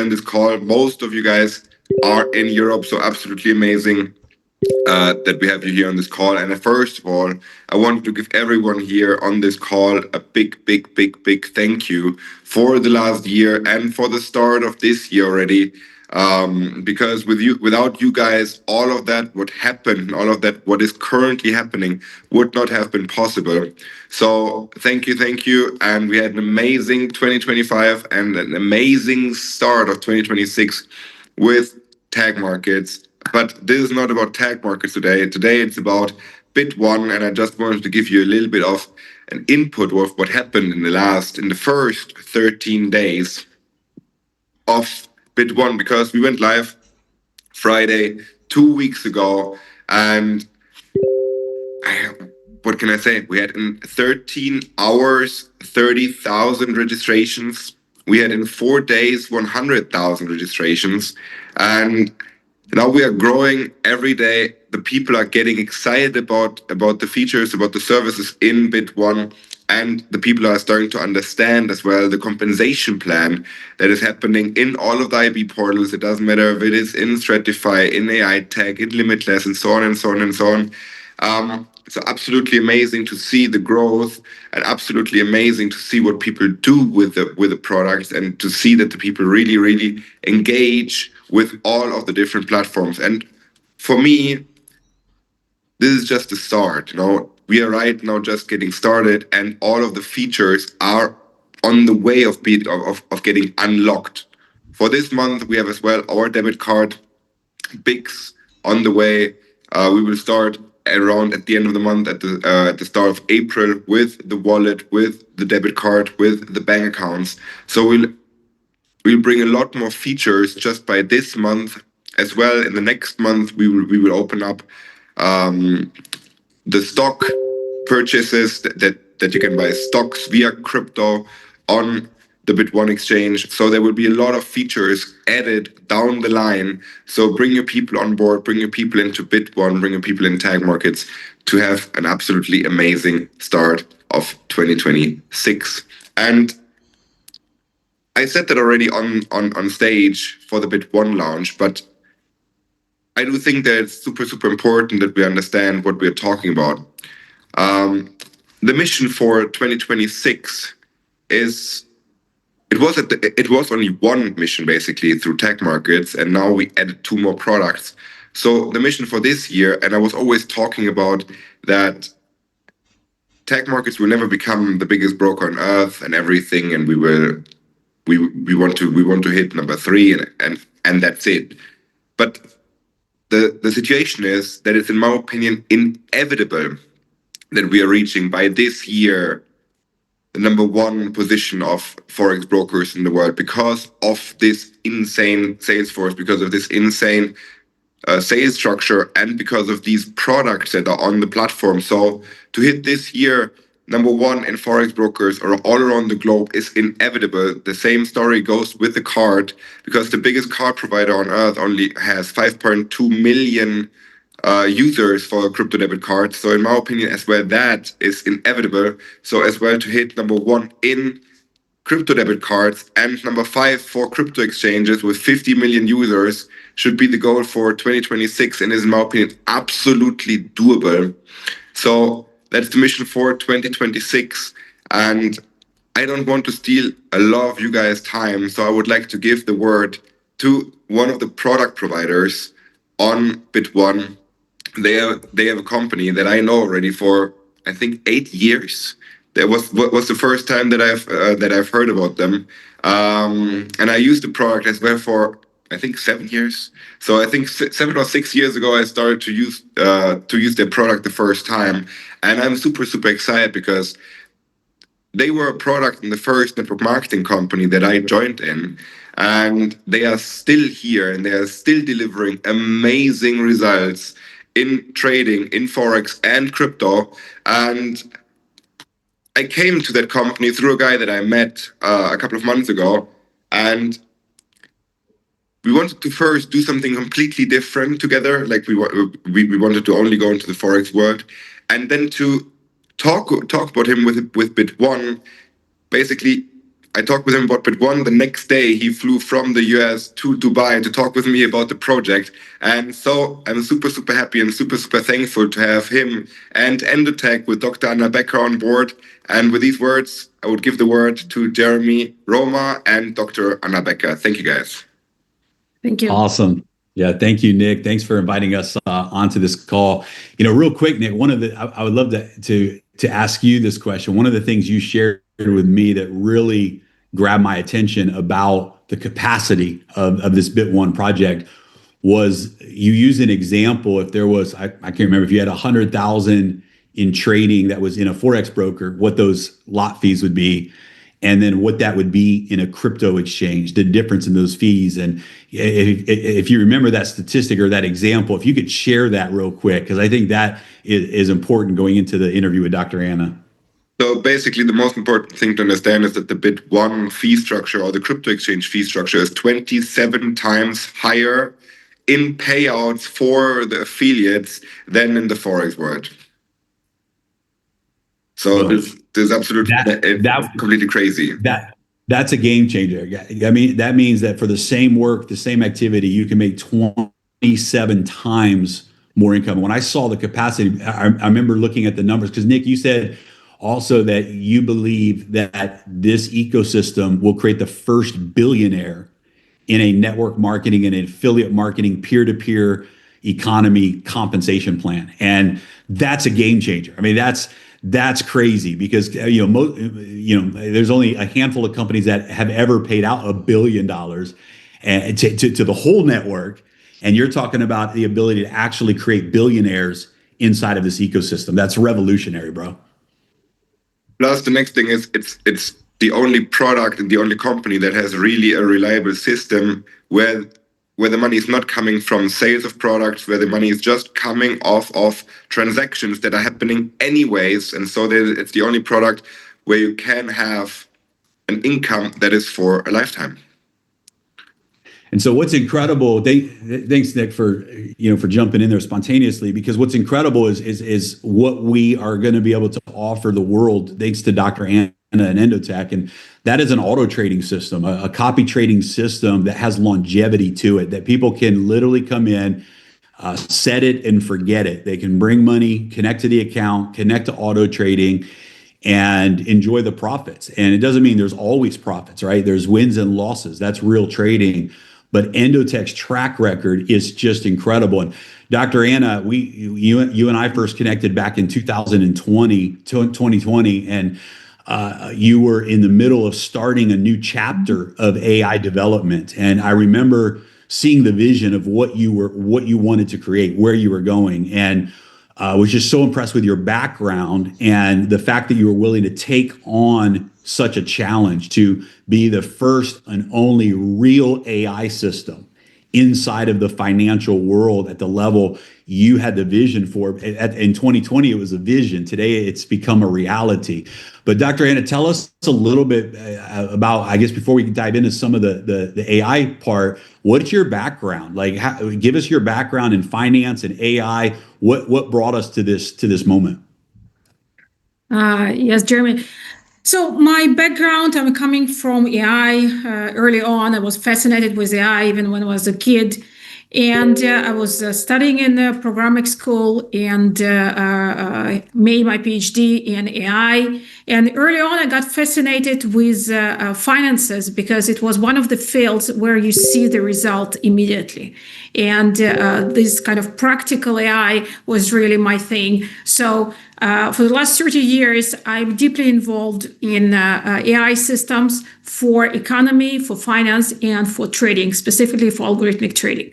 on this call. Most of you guys are in Europe, so absolutely amazing that we have you here on this call. And first of all, I want to give everyone here on this call a big thank you for the last year and for the start of this year already. Because without you guys, all of that would happen, all of that what is currently happening would not have been possible. So thank you, and we had an amazing 2025 and an amazing start of 2026 with tag markets. But this is not about tag markets today. Today it's about Bit1, and I just wanted to give you a little bit of an input of what happened in the first 13 days of Bit1, because we went live Friday 2 weeks ago, and what can I say? We had in 13 hours 30,000 registrations. We had in 4 days 100,000 registrations, and now we are growing every day. The people are getting excited about the features, about the services in Bit1, and the people are starting to understand as well the compensation plan that is happening in all of the IB portals. It doesn't matter if it is in Stratify, in AI Tech, in Limitless, and so on and so on and so on. It's absolutely amazing to see the growth, and absolutely amazing to see what people do with the products, and to see that the people really engage with all of the different platforms. And for me, this is just the start. We are right now just getting started, and all of the features are on the way of getting unlocked. For this month, we have as well our debit card, Bix, on the way. We will start around at the end of the month, at the start of April, with the wallet, with the debit card, with the bank accounts. So we'll bring a lot more features just by this month as well. In the next month, we will open up the stock purchases that you can buy stocks via crypto on the Bit1 exchange. So there will be a lot of features added down the line. So bring your people on board, bring your people into Bit1, bring your people in tag markets to have an absolutely amazing start of 2026. And I said that already on stage for the Bit1 launch, but I do think that it's super important that we understand what we're talking about. The mission for 2026 is, it was only one mission basically through tech markets, and now we added 2 more products. So the mission for this year, and I was always talking about that tech markets will never become the biggest broker on earth and everything, and we want to hit number 3 and that's it. But the situation is that it's, in my opinion, inevitable that we are reaching by this year the number 1 position of forex brokers in the world, because of this insane sales force, because of this insane sales structure, and because of these products that are on the platform. So to hit this year number 1 in forex brokers or all around the globe is inevitable. The same story goes with the card, because the biggest card provider on earth only has 5.2 million users for crypto debit cards. So in my opinion as well, that is inevitable. So as well, to hit number 1 in crypto debit cards and number 5 for crypto exchanges with 50 million users should be the goal for 2026, and is, in my opinion, absolutely doable. So that's the mission for 2026, and I don't want to steal a lot of you guys' time, so I would like to give the word to one of the product providers on Bit1. They have a company that I know already for, I think, 8 years. That was the first time that I've heard about them, and I used the product as well for, I think, 7 years. So I think 7 or 6 years ago I started to use their product the first time, and I'm super excited because they were a product in the first network marketing company that I joined in, and they are still here and they are still delivering amazing results in trading, in forex and crypto. And I came to that company through a guy that I met a couple of months ago, and we wanted to first do something completely different together. Like we wanted to only go into the forex world, and then to talk about him with Bit1, basically I talked with him about Bit1. The next day, he flew from the US to Dubai to talk with me about the project. And so I'm super, super happy and super, super thankful to have him and Endotech with Dr. Anna Becker on board. And with these words, I would give the word to Jeremy Roma and Dr. Anna Becker. Thank you, guys. Thank you. Awesome. Yeah, thank you, Nick. Thanks for inviting us onto this call. Real quick, Nick, I would love to ask you this question. One of the things you shared with me that really grabbed my attention about the capacity of this Bit1 project was you use an example. If there was, I can't remember, if you had 100,000 in trading that was in a Forex broker, what those lot fees would be, and then what that would be in a crypto exchange, the difference in those fees. And if you remember that statistic or that example, if you could share that real quick, because I think that is important going into the interview with Dr. Anna. So basically, the most important thing to understand is that the Bit1 fee structure or the crypto exchange fee structure is 27 times higher in payouts for the affiliates than in the Forex world. So this is absolutely completely crazy. That's a game changer. I mean, that means that for the same work, the same activity, you can make 27 times more income. When I saw the capacity, I remember looking at the numbers, because Nick, you said also that you believe that this ecosystem will create the first billionaire in a network marketing and affiliate marketing peer-to-peer economy compensation plan. And that's a game changer. I mean, that's crazy, because there's only a handful of companies that have ever paid out $1 billion to the whole network, and you're talking about the ability to actually create billionaires inside of this ecosystem. That's revolutionary, bro. Plus, the next thing is it's the only product and the only company that has really a reliable system where the money is not coming from sales of products, where the money is just coming off of transactions that are happening anyways. And so it's the only product where you can have an income that is for a lifetime. And so what's incredible, thanks, Nick, for jumping in there spontaneously, because what's incredible is what we are going to be able to offer the world, thanks to Dr. Anna and Endotech. And that is an auto trading system, a copy trading system that has longevity to it, that people can literally come in, set it and forget it. They can bring money, connect to the account, connect to auto trading, and enjoy the profits. And it doesn't mean there's always profits, right? There's wins and losses. That's real trading. But Endotech's track record is just incredible. And Dr. Anna, you and I first connected back in 2020, and you were in the middle of starting a new chapter of AI development. And I remember seeing the vision of what you wanted to create, where you were going, and was just so impressed with your background and the fact that you were willing to take on such a challenge to be the first and only real AI system inside of the financial world at the level you had the vision for. In 2020, it was a vision. Today, it's become a reality. But Dr. Anna, tell us a little bit about, I guess, before we dive into some of the AI part, what's your background? Like, give us your background in finance and AI. What brought us to this moment? Yes, Jeremy. So my background, I'm coming from AI. Early on, I was fascinated with AI even when I was a kid. And I was studying in the programming school and made my PhD in AI. And early on, I got fascinated with finances, because it was one of the fields where you see the result immediately. And this kind of practical AI was really my thing. So for the last 30 years, I'm deeply involved in AI systems for economy, for finance, and for trading, specifically for algorithmic trading.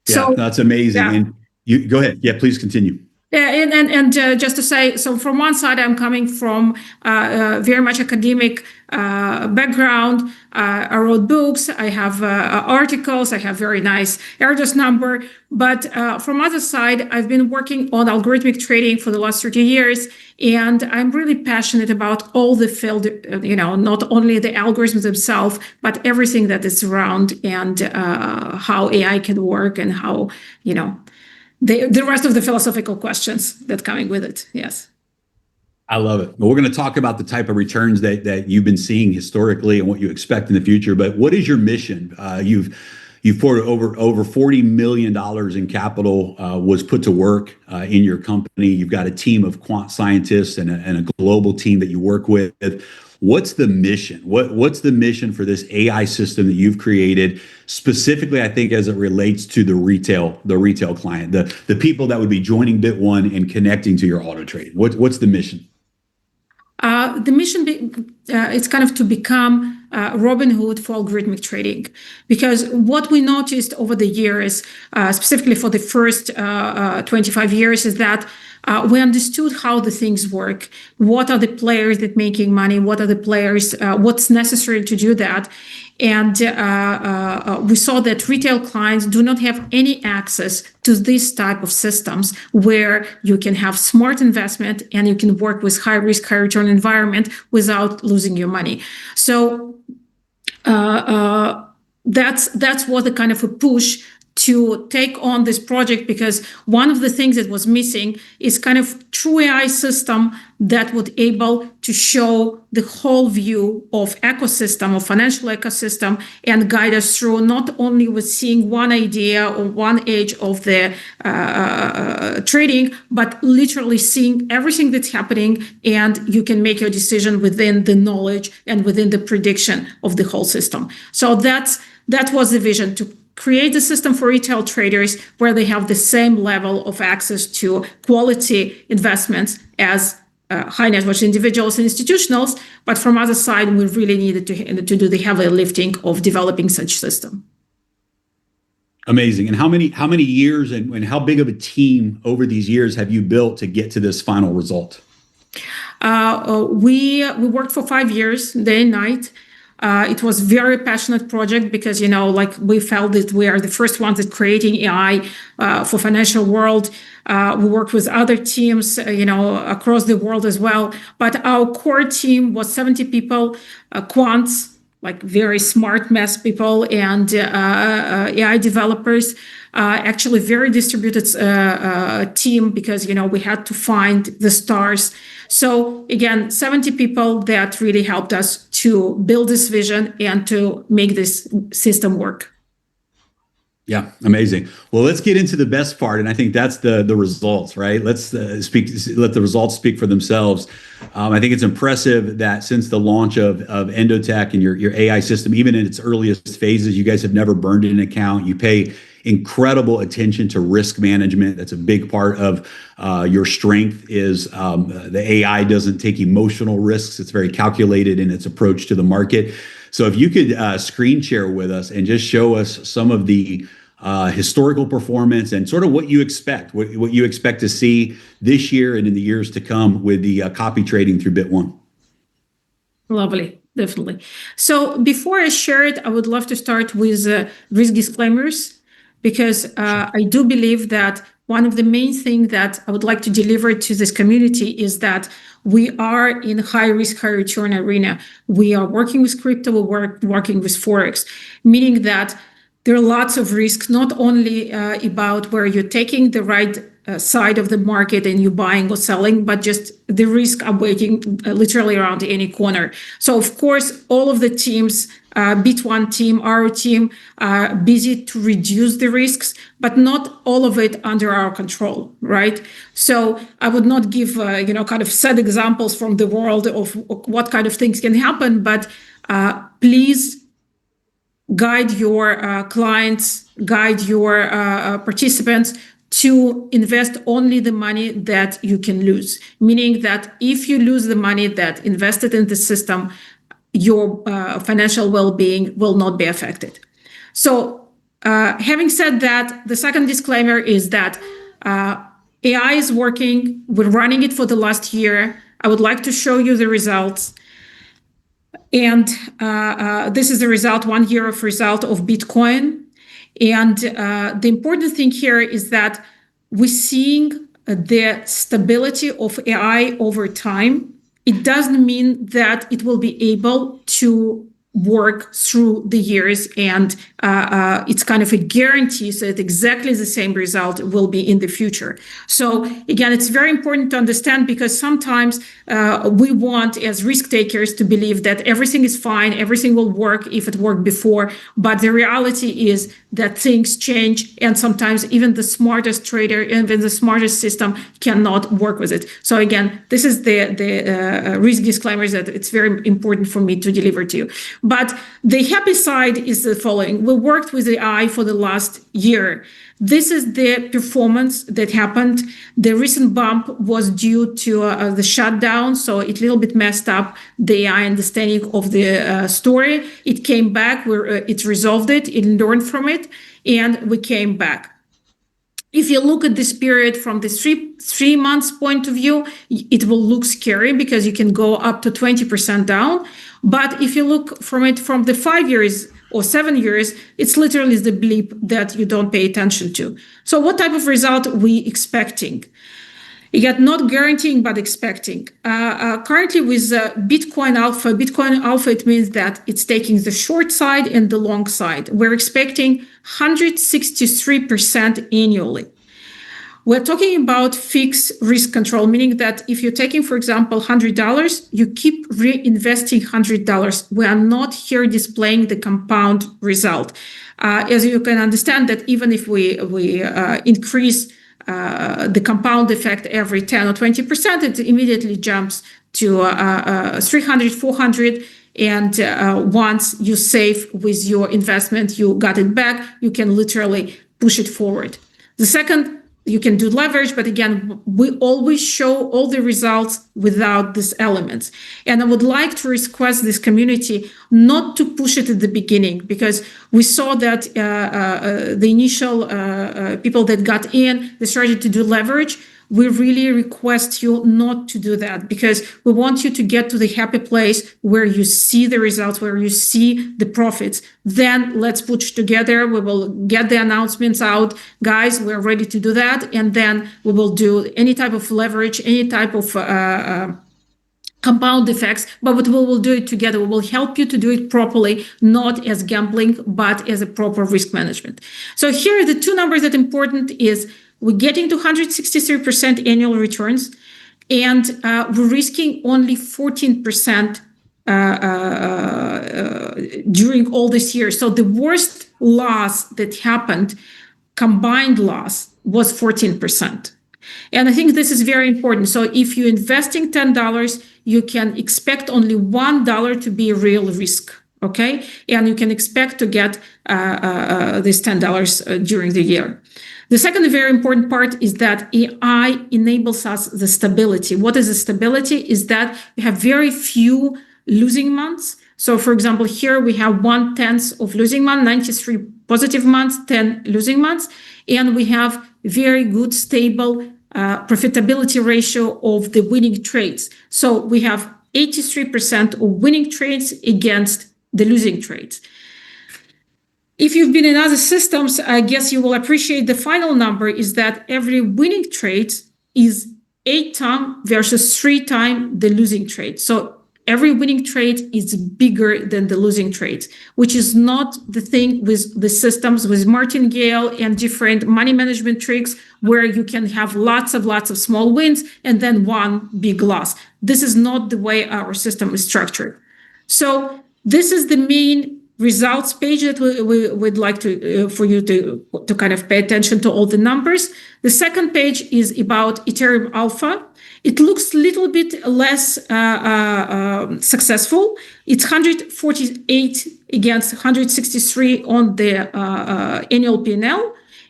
Yeah, that's amazing. Yeah. And you go ahead. Yeah, please continue. Yeah, and just to say, so from one side, I'm coming from very much academic background. I wrote books, I have articles, I have very nice Erdos number. But from other side, I've been working on algorithmic trading for the last 30 years. And I'm really passionate about all the field, not only the algorithms themselves, but everything that is around, and how AI can work, and how, the rest of the philosophical questions that coming with it. Yes. I love it. We're going to talk about the type of returns that you've been seeing historically and what you expect in the future. But what is your mission? You've poured over $40 million in capital was put to work in your company. You've got a team of quant scientists and a global team that you work with. What's the mission? What's the mission for this AI system that you've created specifically? I think as it relates to the retail client, the people that would be joining Bit1 and connecting to your auto trade. What's the mission? The mission it's kind of to become Robin Hood for algorithmic trading, because what we noticed over the years, specifically for the first 25 years, is that we understood how the things work. What are the players that making money? What are the players? What's necessary to do that? And we saw that retail clients do not have any access to this type of systems where you can have smart investment and you can work with high risk, high return environment without losing your money. So that's what the kind of a push to take on this project, because one of the things that was missing is kind of true AI system that would able to show the whole view of ecosystem, of financial ecosystem, and guide us through not only with seeing one idea or one edge of the trading, but literally seeing everything that's happening, and you can make your decision within the knowledge and within the prediction of the whole system. So that was the vision, to create a system for retail traders where they have the same level of access to quality investments as high net worth individuals and institutionals. But from other side, we really needed to do the heavy lifting of developing such system. Amazing. And how many years and how big of a team over these years have you built to get to this final result? We worked for 5 years, day and night. It was very passionate project because, like we felt that we are the first ones that creating AI for financial world. We worked with other teams, across the world as well. But our core team was 70 people, quants, like very smart math people, and AI developers. Actually, very distributed team, because we had to find the stars. So again, 70 people that really helped us to build this vision and to make this system work. Yeah, amazing. Well, let's get into the best part, and I think that's the results, right? Let the results speak for themselves. I think it's impressive that since the launch of Endotech and your AI system, even in its earliest phases, you guys have never burned an account. You pay incredible attention to risk management. That's a big part of your strength. Is the AI doesn't take emotional risks. It's very calculated in its approach to the market. So if you could screen share with us and just show us some of the historical performance and sort of what you expect to see this year and in the years to come with the copy trading through Bit1. Lovely, definitely. So before I share it, I would love to start with risk disclaimers, because I do believe that one of the main things that I would like to deliver to this community is that we are in high risk, high return arena. We are working with crypto, we're working with Forex, meaning that there are lots of risks, not only about where you're taking the right side of the market and you're buying or selling, but just the risk are waiting literally around any corner. So of course, all of the teams, Bit1 team, our team, are busy to reduce the risks, but not all of it under our control, right? So I would not give, kind of sad examples from the world of what kind of things can happen, but please guide your clients, guide your participants to invest only the money that you can lose. Meaning that if you lose the money that invested in the system, your financial well-being will not be affected. So having said that, the second disclaimer is that AI is working. We're running it for the last year. I would like to show you the results. And this is the result, 1 year of result of Bitcoin. And the important thing here is that we're seeing the stability of AI over time. It doesn't mean that it will be able to work through the years, and it's kind of a guarantee so that exactly the same result will be in the future. So again, it's very important to understand, because sometimes we want as risk takers to believe that everything is fine, everything will work if it worked before, but the reality is that things change, and sometimes even the smartest trader, even the smartest system cannot work with it. So again, this is the risk disclaimers that it's very important for me to deliver to you. But the happy side is the following. We worked with AI for the last year. This is the performance that happened. The recent bump was due to the shutdown, so it a little bit messed up the AI understanding of the story. It came back, it resolved it, it learned from it, and we came back. If you look at this period from the three months point of view, it will look scary because you can go up to 20% down. But if you look from it from the 5 years or 7 years, it's literally the blip that you don't pay attention to. So what type of result are we expecting? You get not guaranteeing, but expecting. Currently with Bitcoin Alpha, it means that it's taking the short side and the long side. We're expecting 163% annually. We're talking about fixed risk control, meaning that if you're taking, for example, $100, you keep reinvesting $100. We are not here displaying the compound result. As you can understand that even if we increase the compound effect every 10 or 20%, it immediately jumps to 300, 400. And once you save with your investment, you got it back, you can literally push it forward. The second, you can do leverage, but again, we always show all the results without these elements. And I would like to request this community not to push it at the beginning, because we saw that the initial people that got in, they started to do leverage. We really request you not to do that, because we want you to get to the happy place where you see the results, where you see the profits. Then let's push together. We will get the announcements out. Guys, we're ready to do that. And then we will do any type of leverage, any type of compound effects, but we will do it together. We will help you to do it properly, not as gambling, but as a proper risk management. So here are the two numbers that are important is we're getting to 163% annual returns, and we're risking only 14% during all this year. So the worst loss that happened, combined loss, was 14%. And I think this is very important. So if you're investing $10, you can expect only $1 to be a real risk. Okay. And you can expect to get this $10 during the year. The second very important part is that AI enables us the stability. What is the stability? Is that we have very few losing months. So for example, here we have 1/10 of losing month, 93 positive months, 10 losing months. And we have very good, stable profitability ratio of the winning trades. So we have 83% of winning trades against the losing trades. If you've been in other systems, I guess you will appreciate the final number is that every winning trade is 8 times versus 3 times the losing trade. So every winning trade is bigger than the losing trade, which is not the thing with the systems with martingale and different money management tricks where you can have lots of small wins and then one big loss. This is not the way our system is structured. So this is the main results page that we would like to for you to kind of pay attention to all the numbers. The second page is about Ethereum Alpha. It looks a little bit less successful. It's 148 against 163 on the annual P&L,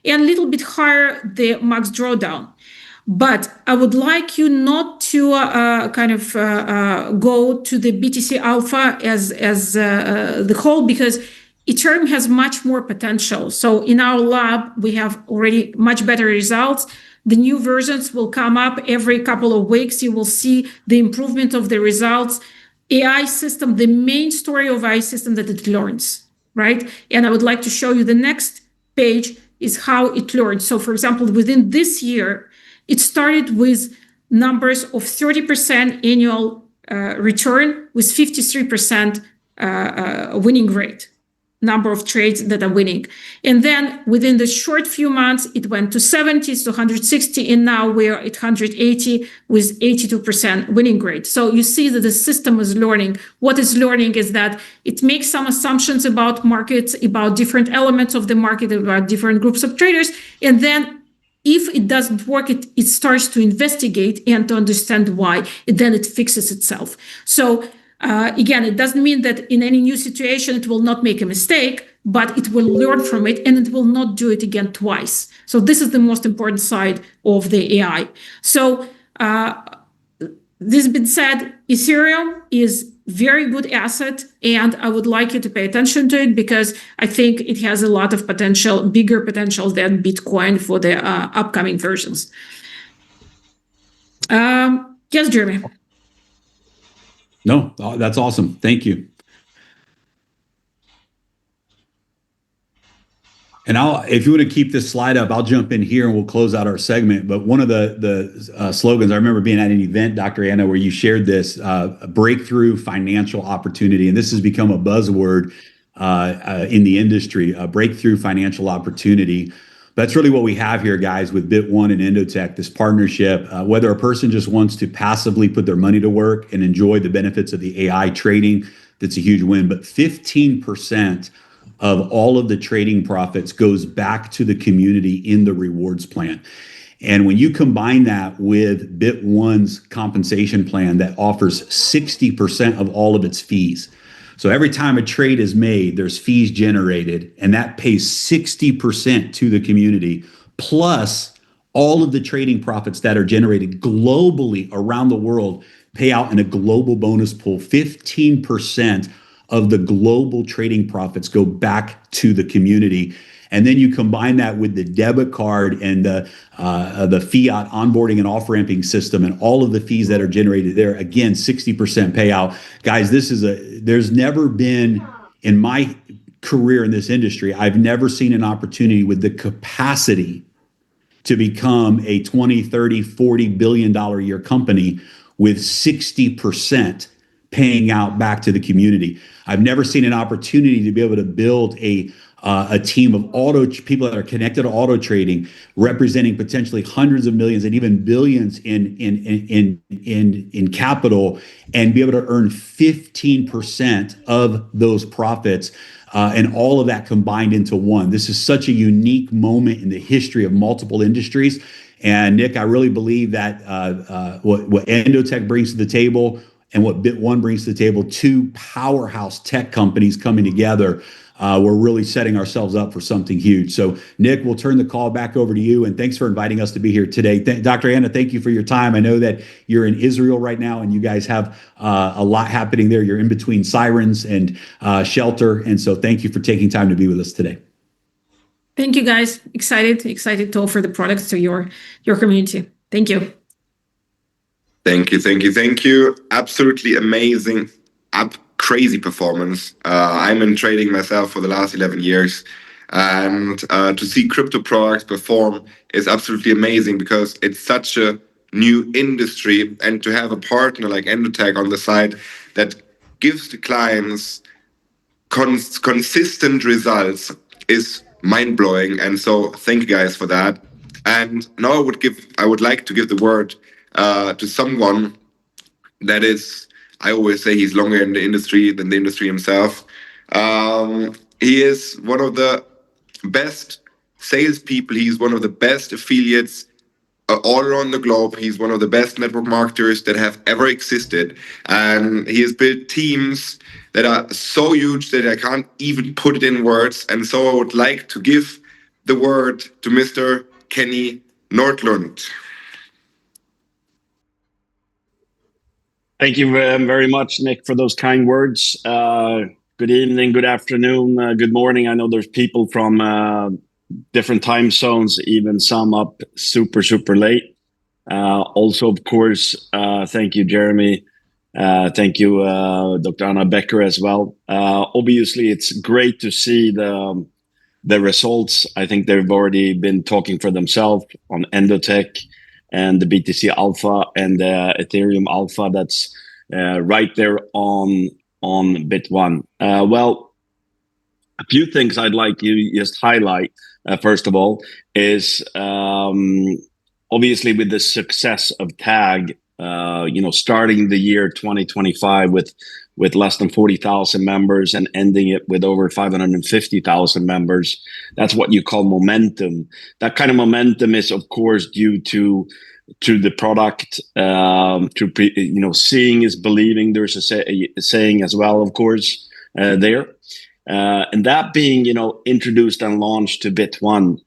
and a little bit higher the max drawdown. But I would like you not to go to the BTC Alpha as the whole, because Ethereum has much more potential. So in our lab, we have already much better results. The new versions will come up every couple of weeks. You will see the improvement of the results. AI system, the main story of AI system that it learns, right? And I would like to show you the next page is how it learns. So for example, within this year, it started with numbers of 30% annual return with 53% winning rate, number of trades that are winning. And then within the short few months, it went to 70, to 160, and now we're at 180 with 82% winning rate. So you see that the system is learning. What it's learning is that it makes some assumptions about markets, about different elements of the market, about different groups of traders, and then if it doesn't work, it starts to investigate and to understand why, and then it fixes itself. So again, it doesn't mean that in any new situation it will not make a mistake, but it will learn from it and it will not do it again twice. So this is the most important side of the AI. So this being said, Ethereum is very good asset, and I would like you to pay attention to it because I think it has a lot of potential, bigger potential than Bitcoin for the upcoming versions. Yes, Jeremy. No, that's awesome. Thank you. And if you want to keep this slide up, I'll jump in here and we'll close out our segment. But one of the slogans, I remember being at an event, Dr. Anna, where you shared this breakthrough financial opportunity. And this has become a buzzword in the industry, a breakthrough financial opportunity. That's really what we have here, guys, with Bit1 and Endotech, this partnership. Whether a person just wants to passively put their money to work and enjoy the benefits of the AI trading, that's a huge win. But 15% of all of the trading profits goes back to the community in the rewards plan. And when you combine that with Bit1's compensation plan that offers 60% of all of its fees. So every time a trade is made, there's fees generated, and that pays 60% to the community, plus all of the trading profits that are generated globally around the world pay out in a global bonus pool. 15% of the global trading profits go back to the community. And then you combine that with the debit card and the fiat onboarding and off-ramping system and all of the fees that are generated there. Again, 60% payout. Guys, there's never been, in my career in this industry, I've never seen an opportunity with the capacity to become a 20, 30, $40 billion a year company with 60% paying out back to the community. I've never seen an opportunity to be able to build a team of people that are connected to auto trading, representing potentially hundreds of millions and even billions in capital, and be able to earn 15% of those profits, and all of that combined into one. This is such a unique moment in the history of multiple industries. And Nick, I really believe that what Endotech brings to the table and what Bit1 brings to the table, two powerhouse tech companies coming together, we're really setting ourselves up for something huge. So, Nick, we'll turn the call back over to you, and thanks for inviting us to be here today. Dr. Anna, thank you for your time. I know that you're in Israel right now, and you guys have a lot happening there. You're in between sirens and shelter, and so thank you for taking time to be with us today. Thank you, guys. Excited to offer the products to your community. Thank you. Thank you. Absolutely amazing, crazy performance. I'm in trading myself for the last 11 years. And to see crypto products perform is absolutely amazing because it's such a new industry. And to have a partner like Endotech on the side that gives the clients consistent results is mind-blowing. And so thank you guys for that. And now I would like to give the word to someone that is, I always say he's longer in the industry than the industry himself. He is one of the best salespeople. He's one of the best affiliates all around the globe. He's one of the best network marketers that have ever existed. And he has built teams that are so huge that I can't even put it in words. And so I would like to give the word to Mr. Kenny Nordlund. Thank you very much, Nick, for those kind words. Good evening, good afternoon, good morning. I know there's people from different time zones, even some up super late. Also, of course, thank you, Jeremy. Thank you, Dr. Anna Becker as well. Obviously, it's great to see the results. I think they've already been talking for themselves on Endotech and the BTC Alpha and the Ethereum Alpha. That's right there on on Bit1? Well, a few things I'd like you just highlight. First of all, is obviously with the success of Tag, starting the year 2025 with less than 40,000 members and ending it with over 550,000 members. That's what you call momentum. That kind of momentum is, of course, due to the product. Seeing is believing. There's a saying as well, of course, there. And that being, introduced and launched to Bit1,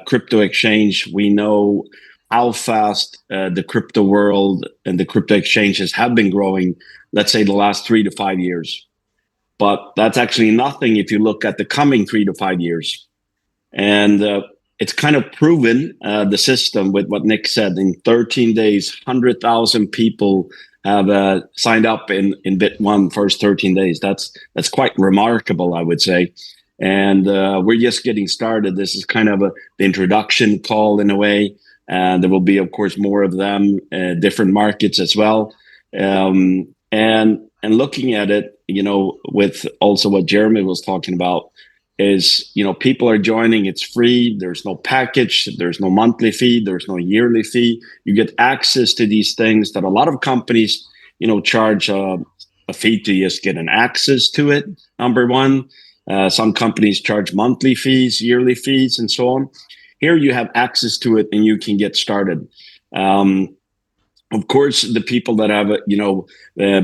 crypto exchange, we know how fast the crypto world and the crypto exchanges have been growing, let's say the last 3 to 5 years. But that's actually nothing if you look at the coming 3 to 5 years. And it's kind of proven the system with what Nick said. In 13 days, 100,000 people have signed up in Bit1 first 13 days. That's quite remarkable, I would say. And we're just getting started. This is kind of the introduction call in a way. And there will be, of course, more of them, different markets as well. And looking at it, with also what Jeremy was talking about, is, people are joining, it's free, there's no package, there's no monthly fee, there's no yearly fee. You get access to these things that a lot of companies, charge a fee to just get an access to it, number one. Some companies charge monthly fees, yearly fees, and so on. Here you have access to it and you can get started. Of course, the people that have,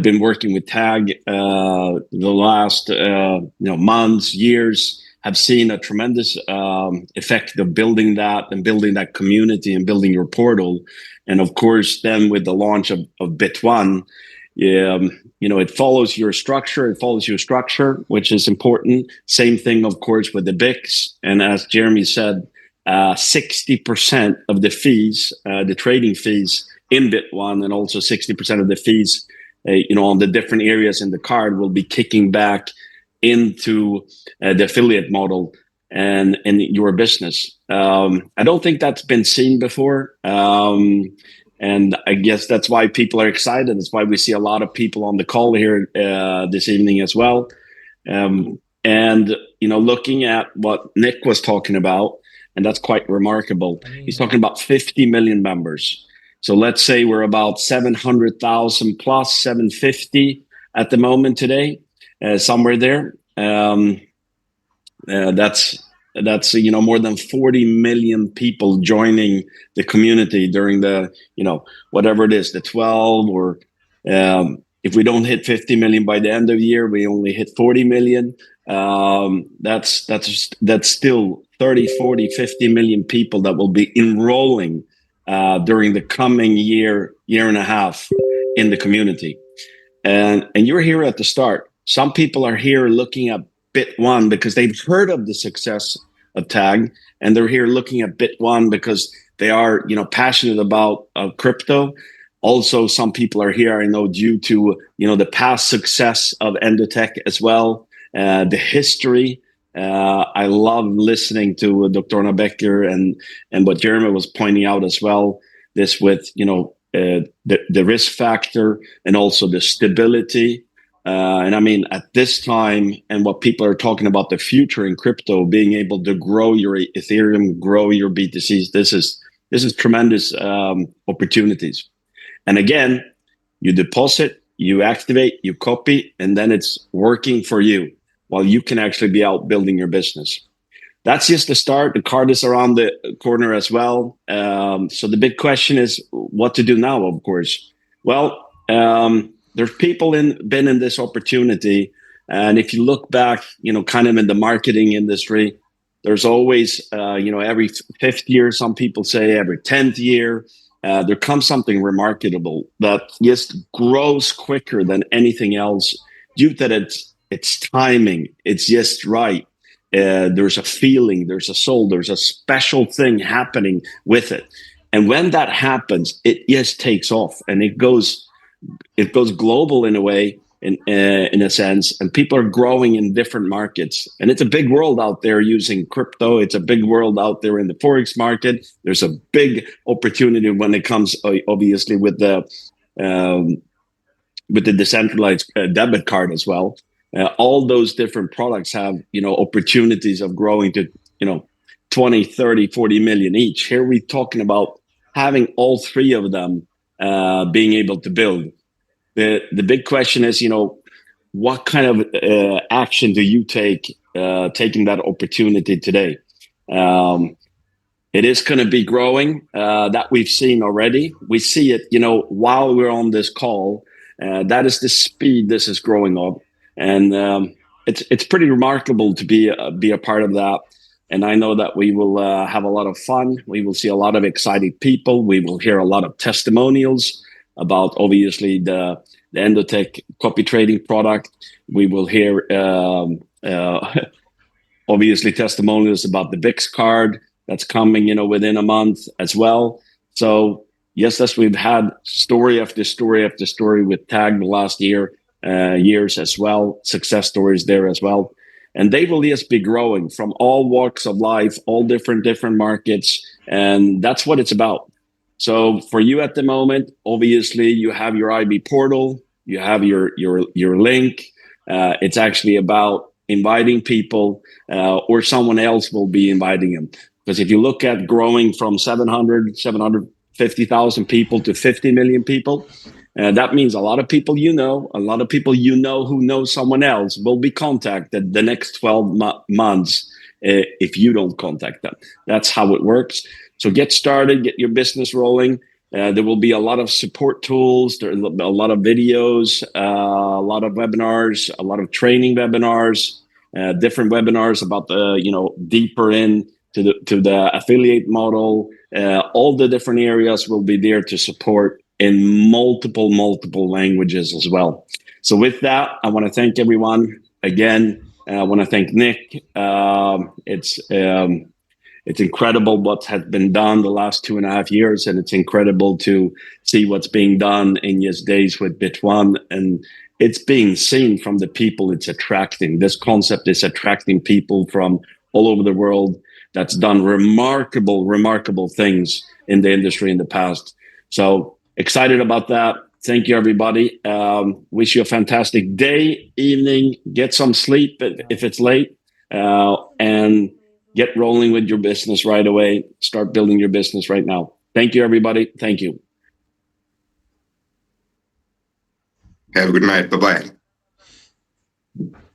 been working with Tag the last, months, years, have seen a tremendous effect of building that community and building your portal. And of course, then with the launch of Bit1, it follows your structure, which is important. Same thing, of course, with the BICs. And as Jeremy said, 60% of the fees, the trading fees in Bit1, and also 60% of the fees, on the different areas in the card will be kicking back into the affiliate model and your business. I don't think that's been seen before. And I guess that's why people are excited. That's why we see a lot of people on the call here this evening as well. And, looking at what Nick was talking about, and that's quite remarkable. He's talking about 50 million members. So let's say we're about 700,000 plus 750 at the moment today, somewhere there. That's more than 40 million people joining the community during the, whatever it is, the 12, or if we don't hit 50 million by the end of the year, we only hit 40 million. That's still 30, 40, 50 million people that will be enrolling during the coming year and a half in the community. And you're here at the start. Some people are here looking at Bit1 because they've heard of the success of Tag, and they're here looking at Bit1 because they are, passionate about crypto. Also, some people are here, I know, due to, the past success of Endotech as well, the history. I love listening to Dr. Becker and what Jeremy was pointing out as well, this with, the risk factor and also the stability. And I mean, at this time, and what people are talking about the future in crypto, being able to grow your Ethereum, grow your BTCs, this is tremendous opportunities. And again, you deposit, you activate, you copy, and then it's working for you while you can actually be out building your business. That's just the start. The card is around the corner as well. So the big question is what to do now, of course. Well, there's people been in this opportunity. And if you look back, kind of in the marketing industry, there's always, every 5th year, some people say every 10th year, there comes something remarkable that just grows quicker than anything else due to its timing. It's just right. There's a feeling, there's a soul, there's a special thing happening with it. And when that happens, it just takes off and it goes global in a way, in a sense, and people are growing in different markets. And it's a big world out there using crypto. It's a big world out there in the Forex market. There's a big opportunity when it comes, obviously, with the decentralized debit card as well. All those different products have, opportunities of growing to, 20, 30, 40 million each. Here we're talking about having all three of them being able to build. The big question is, what kind of action do you take taking that opportunity today? It is going to be growing, that we've seen already. We see it, while we're on this call. That is the speed this is growing up, and it's pretty remarkable to be a part of that. And I know that we will have a lot of fun. We will see a lot of excited people. We will hear a lot of testimonials about, obviously, the Endotech copy trading product. We will hear obviously testimonials about the BIX card that's coming, within a month as well. So yes, as we've had story after story after story with Tag the last years as well, success stories there as well. And they will just be growing from all walks of life, all different markets. And that's what it's about. So for you at the moment, obviously you have your IB portal, you have your link. It's actually about inviting people, or someone else will be inviting them. Because if you look at growing from 750,000 people to 50 million people, that means a lot of people a lot of people who know someone else will be contacted the next 12 months if you don't contact them. That's how it works. So get started, get your business rolling. There will be a lot of support tools. There will be a lot of videos, a lot of webinars, a lot of training webinars, different webinars about the, deeper in to the affiliate model. All the different areas will be there to support in multiple languages as well. So with that, I want to thank everyone again. I want to thank Nick. It's incredible what has been done the last 2.5 years, and it's incredible to see what's being done in his days with Bit1, and it's being seen from the people it's attracting. This concept is attracting people from all over the world that's done remarkable things in the industry in the past. So excited about that. Thank you, everybody. Wish you a fantastic day, evening. Get some sleep if it's late, and get rolling with your business right away. Start building your business right now. Thank you, everybody. Thank you. Have a good night. Bye-bye.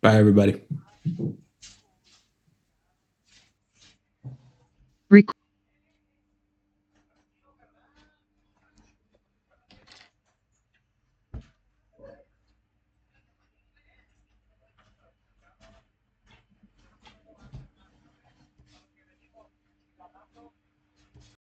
Bye, everybody.